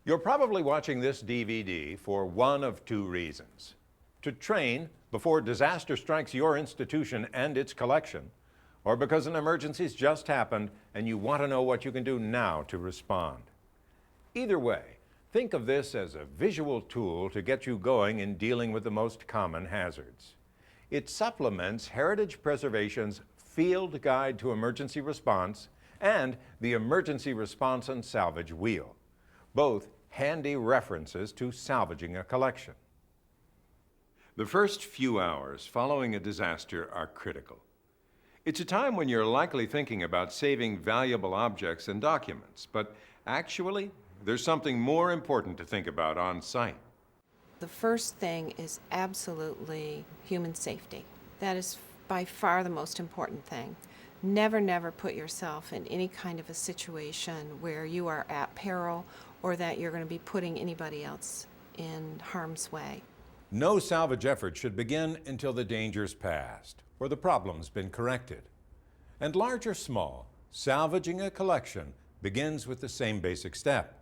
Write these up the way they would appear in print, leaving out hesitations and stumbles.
You're probably watching this DVD for one of two reasons: to train before disaster strikes your institution and its collection, or because an emergency's just happened and you want to know what you can do now to respond. Either way, think of this as a visual tool to get you going in dealing with the most common hazards. It supplements Heritage Preservation's Field Guide to Emergency Response and the Emergency Response and Salvage Wheel, both handy references to salvaging a collection. The first few hours following a disaster are critical. It's a time when you're likely thinking about saving valuable objects and documents, but actually, there's something more important to think about on site. The first thing is absolutely human safety. That is by far the most important thing. Never put yourself in any kind of a situation where you are at peril or that you're going to be putting anybody else in harm's way. No salvage effort should begin until the danger's passed or the problem's been corrected. And large or small, salvaging a collection begins with the same basic step: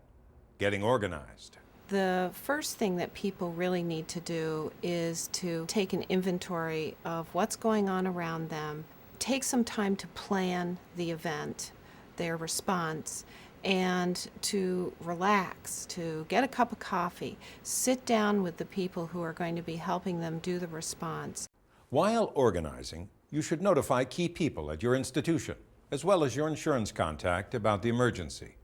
getting organized. The first thing that people really need to do is to take an inventory of what's going on around them, take some time to plan the event, their response, and to relax, to get a cup of coffee, sit down with the people who are going to be helping them do the response. While organizing, you should notify key people at your institution, as well as your insurance contact, about the emergency.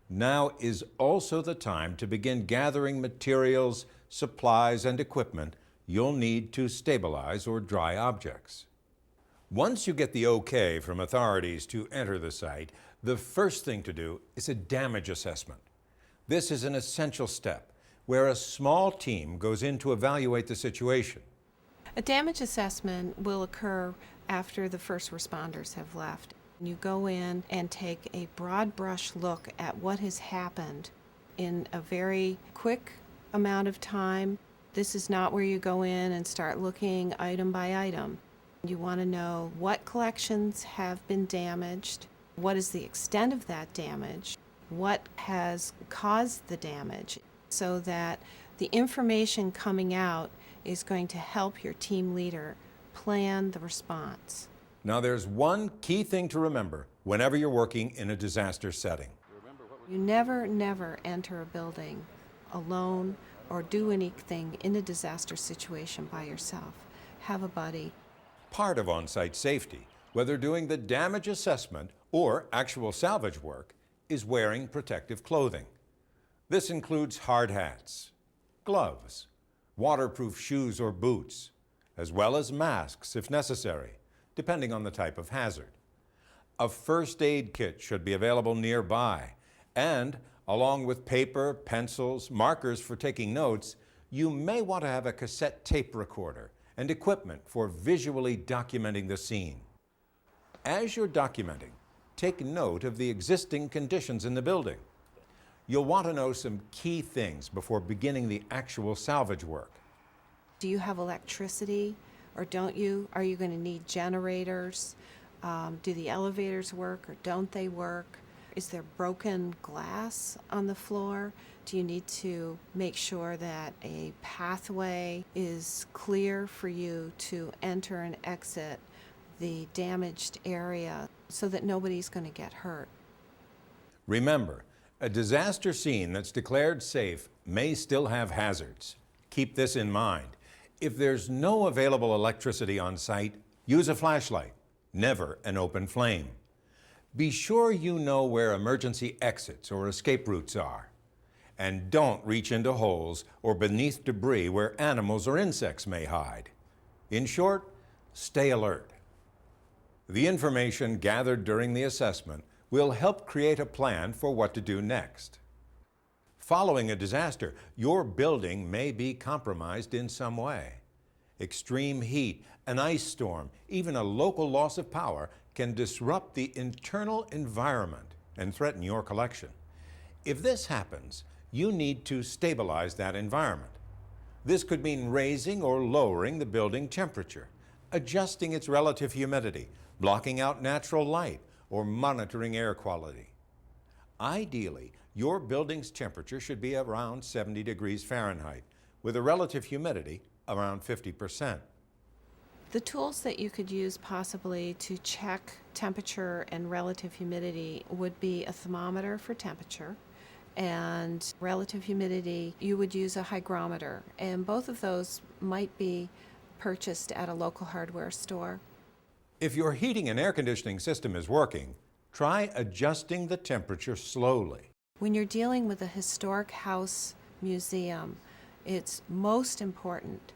Now is also the time to begin gathering materials, supplies, and equipment you'll need to stabilize or dry objects. Once you get the okay from authorities to enter the site, the first thing to do is a damage assessment. This is an essential step where a small team goes in to evaluate the situation. A damage assessment will occur after the first responders have left. You go in and take a broad brush look at what has happened in a very quick amount of time. This is not where you go in and start looking item by item. You want to know what collections have been damaged, what is the extent of that damage, what has caused the damage, so that the information coming out is going to help your team leader plan the response. Now there's one key thing to remember whenever you're working in a disaster setting. You never enter a building alone or do anything in a disaster situation by yourself. Have a buddy. Part of on-site safety, whether doing the damage assessment or actual salvage work, is wearing protective clothing. This includes hard hats, gloves, waterproof shoes or boots, as well as masks if necessary, depending on the type of hazard. A first aid kit should be available nearby, and along with paper, pencils, markers for taking notes, you may want to have a cassette tape recorder and equipment for visually documenting the scene. As you're documenting, take note of the existing conditions in the building. You'll want to know some key things before beginning the actual salvage work. Do you have electricity or don't you? Are you going to need generators? Do the elevators work or don't they work? Is there broken glass on the floor? Do you need to make sure that a pathway is clear for you to enter and exit the damaged area so that nobody's going to get hurt? Remember, a disaster scene that's declared safe may still have hazards. Keep this in mind. If there's no available electricity on site, use a flashlight, never an open flame. Be sure you know where emergency exits or escape routes are. And don't reach into holes or beneath debris where animals or insects may hide. In short, stay alert. The information gathered during the assessment will help create a plan for what to do next. Following a disaster, your building may be compromised in some way. Extreme heat, an ice storm, even a local loss of power can disrupt the internal environment and threaten your collection. If this happens, you need to stabilize that environment. This could mean raising or lowering the building temperature, adjusting its relative humidity, blocking out natural light, or monitoring air quality. Ideally, your building's temperature should be around 70 degrees Fahrenheit, with a relative humidity around 50%. The tools that you could use possibly to check temperature and relative humidity would be a thermometer for temperature, and relative humidity, you would use a hygrometer, and both of those might be purchased at a local hardware store. If your heating and air conditioning system is working, try adjusting the temperature slowly. When you're dealing with a historic house museum, it's most important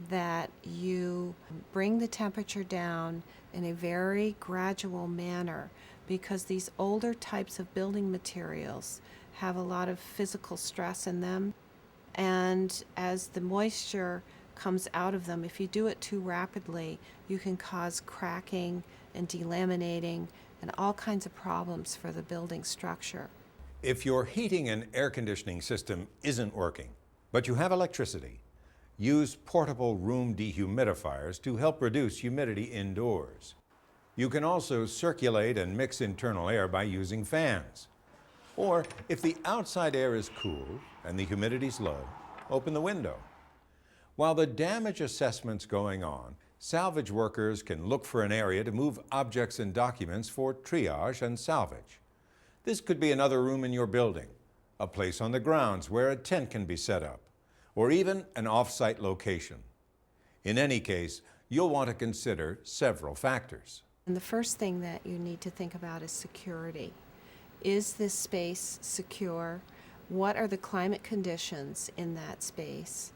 that you bring the temperature down in a very gradual manner, because these older types of building materials have a lot of physical stress in them, and as the moisture comes out of them, if you do it too rapidly, you can cause cracking and delaminating and all kinds of problems for the building structure. If your heating and air conditioning system isn't working, but you have electricity, use portable room dehumidifiers to help reduce humidity indoors. You can also circulate and mix internal air by using fans. Or if the outside air is cool and the humidity's low, open the window. While the damage assessment's going on, salvage workers can look for an area to move objects and documents for triage and salvage. This could be another room in your building, a place on the grounds where a tent can be set up, or even an off-site location. In any case, you'll want to consider several factors. And the first thing that you need to think about is security. Is this space secure? What are the climate conditions in that space?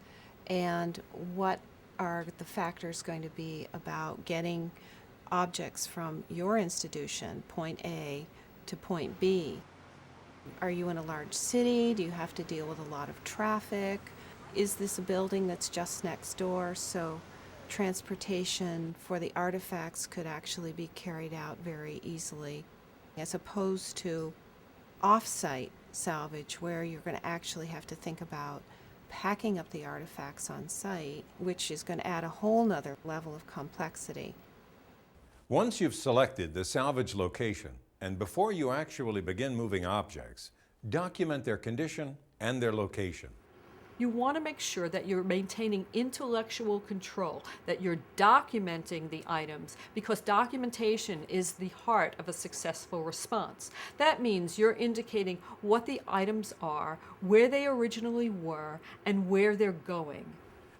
And what are the factors going to be about getting objects from your institution, point A, to point B? Are you in a large city? Do you have to deal with a lot of traffic? Is this a building that's just next door, so transportation for the artifacts could actually be carried out very easily, as opposed to off-site salvage, where you're going to actually have to think about packing up the artifacts on site, which is going to add a whole nother level of complexity. Once you've selected the salvage location, and before you actually begin moving objects, document their condition and their location. You want to make sure that you're maintaining intellectual control, that you're documenting the items, because documentation is the heart of a successful response. That means you're indicating what the items are, where they originally were, and where they're going.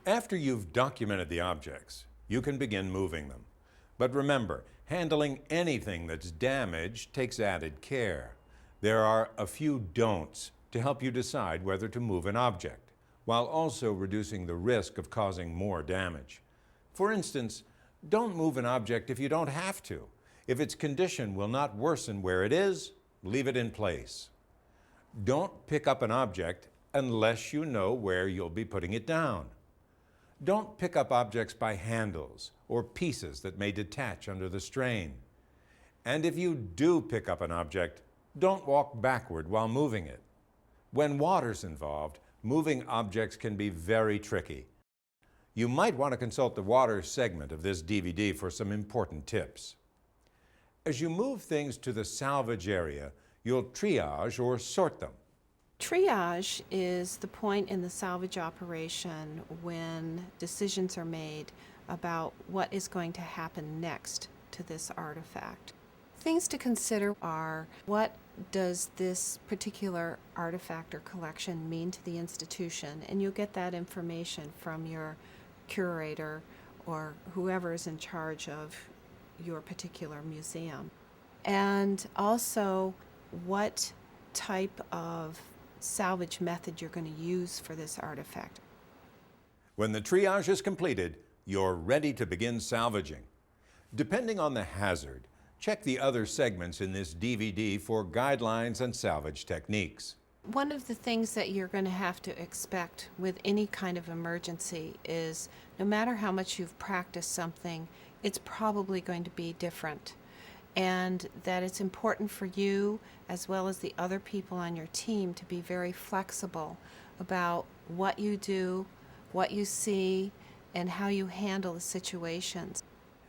After you've documented the objects, you can begin moving them. But remember, handling anything that's damaged takes added care. There are a few don'ts to help you decide whether to move an object, while also reducing the risk of causing more damage. For instance, don't move an object if you don't have to. If its condition will not worsen where it is, leave it in place. Don't pick up an object unless you know where you'll be putting it down. Don't pick up objects by handles or pieces that may detach under the strain. And if you do pick up an object, don't walk backward while moving it. When water's involved, moving objects can be very tricky. You might want to consult the water segment of this DVD for some important tips. As you move things to the salvage area, you'll triage or sort them. Triage is the point in the salvage operation when decisions are made about what is going to happen next to this artifact. Things to consider are, what does this particular artifact or collection mean to the institution? And you'll get that information from your curator or whoever is in charge of your particular museum. And also, what type of salvage method you're going to use for this artifact. When the triage is completed, you're ready to begin salvaging. Depending on the hazard, check the other segments in this DVD for guidelines and salvage techniques. One of the things that you're going to have to expect with any kind of emergency is, no matter how much you've practiced something, it's probably going to be different. And that it's important for you, as well as the other people on your team, to be very flexible about what you do, what you see, and how you handle the situations.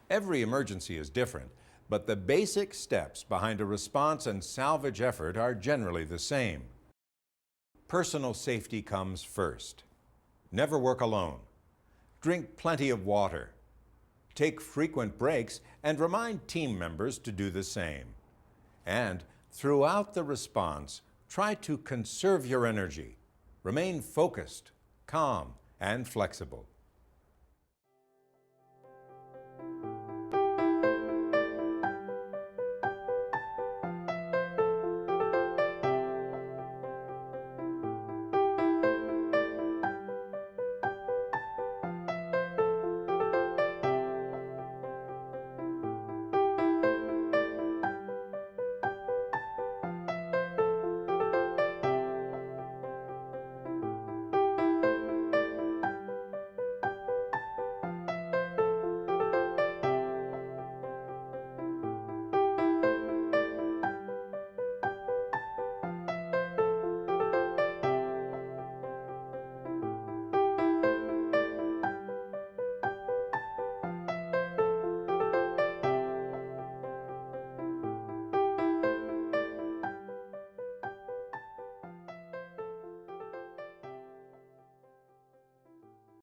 Every emergency is different, but the basic steps behind a response and salvage effort are generally the same. Personal safety comes first. Never work alone. Drink plenty of water. Take frequent breaks and remind team members to do the same. And throughout the response, try to conserve your energy. Remain focused, calm, and flexible.